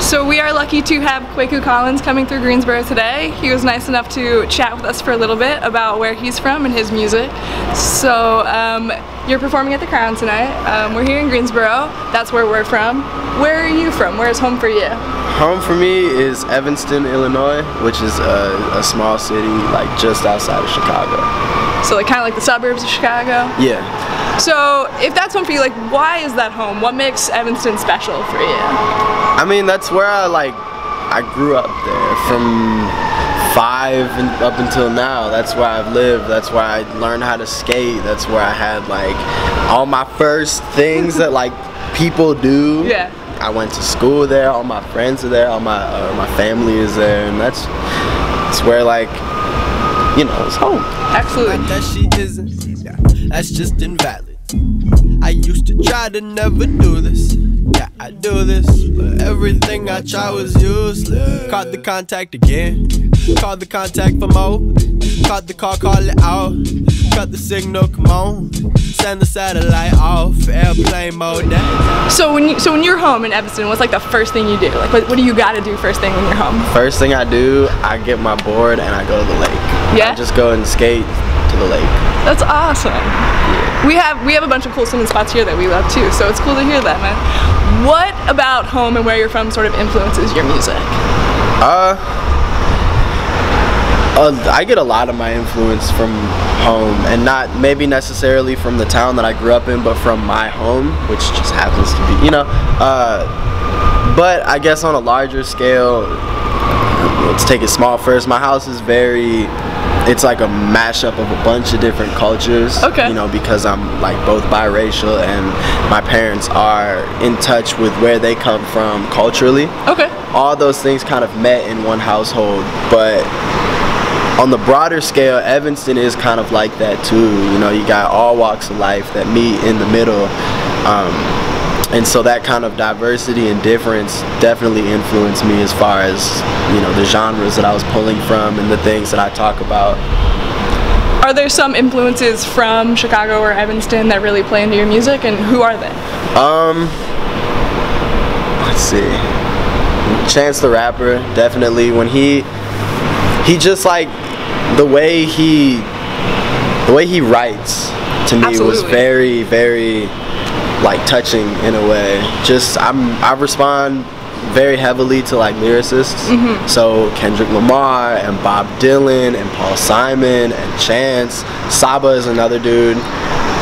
So we are lucky to have Kweku coming through Greensboro today. He was nice enough to chat with us for a little bit about where he's from and his music. So you're performing at the Crowne tonight. We're here in Greensboro. That's where we're from. Where are you from? Where's home for you? Home for me is Evanston, Illinois, which is a small city like just outside of Chicago. So like kind of like the suburbs of Chicago? Yeah. So if that's home for you, like why is that home? What makes Evanston special for you? I mean, that's where I grew up there from 5 and up until now. That's where I've lived. That's where I learned how to skate. That's where I had like all my first things that like people do. Yeah. I went to school there. All my friends are there. All my family is there, and that's where like, you know, it's home. Absolutely. That she isn't. Yeah, that's just invalid. I used to try to never do this. Yeah, I do this, but everything I tried was useless. Caught the contact again. Called the contact for more. Caught the call, call it out. Cut the signal, come on. Send the satellite off. Airplane mode down. So when you're home in Evanston, what's like the first thing you do? Like what do you gotta do first thing when you're home? First thing I do, I get my board and I go to the lake. Yeah? I just go and skate to the lake. That's awesome. We have a bunch of cool swimming spots here that we love too, so it's cool to hear that, man. What about home and where you're from sort of influences your music? I get a lot of my influence from home, and not maybe necessarily from the town that I grew up in, but from my home, which just happens to be, you know. But I guess on a larger scale, let's take it small first. My house is it's like a mashup of a bunch of different cultures. Okay. You know, because I'm like both biracial and my parents are in touch with where they come from culturally. Okay. All those things kind of met in one household, but on the broader scale, Evanston is kind of like that too. You know, you got all walks of life that meet in the middle. And so that kind of diversity and difference definitely influenced me as far as, you know, the genres that I was pulling from and the things that I talk about. Are there some influences from Chicago or Evanston that really play into your music, and who are they? Let's see. Chance the Rapper, definitely. When he just like the way he writes to me Absolutely. was very, very like touching in a way. I respond very heavily to like lyricists. So Kendrick Lamar and Bob Dylan and Paul Simon and Chance. Saba is another dude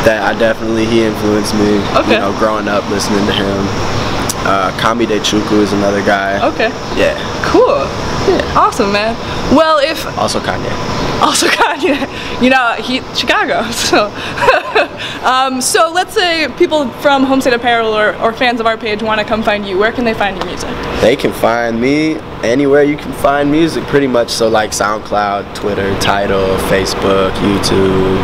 that he influenced me. Okay. You know, growing up listening to him. Kami Dechuku is another guy. Okay. Yeah. Cool. Yeah. Awesome, man. Well, Also Kanye. You know, Chicago, so. So let's say people from Homestead Apparel or fans of our page want to come find you. Where can they find your music? They can find me anywhere you can find music, pretty much. So like SoundCloud, Twitter, Tidal, Facebook, YouTube,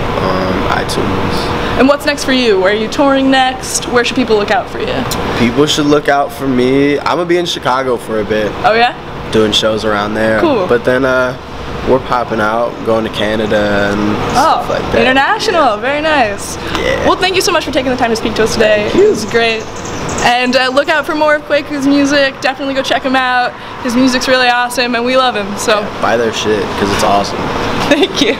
iTunes. And what's next for you? Where are you touring next? Where should people look out for you? People should look out for me. I'm gonna be in Chicago for a bit. Oh yeah? Doing shows around there. Cool. But then we're popping out, going to Canada and stuff like that. International, yeah. Very nice. Yeah. Well, thank you so much for taking the time to speak to us today. It was great. And look out for more of Kweku's music. Definitely go check him out. His music's really awesome and we love him. So yeah, buy their shit because it's awesome. Thank you.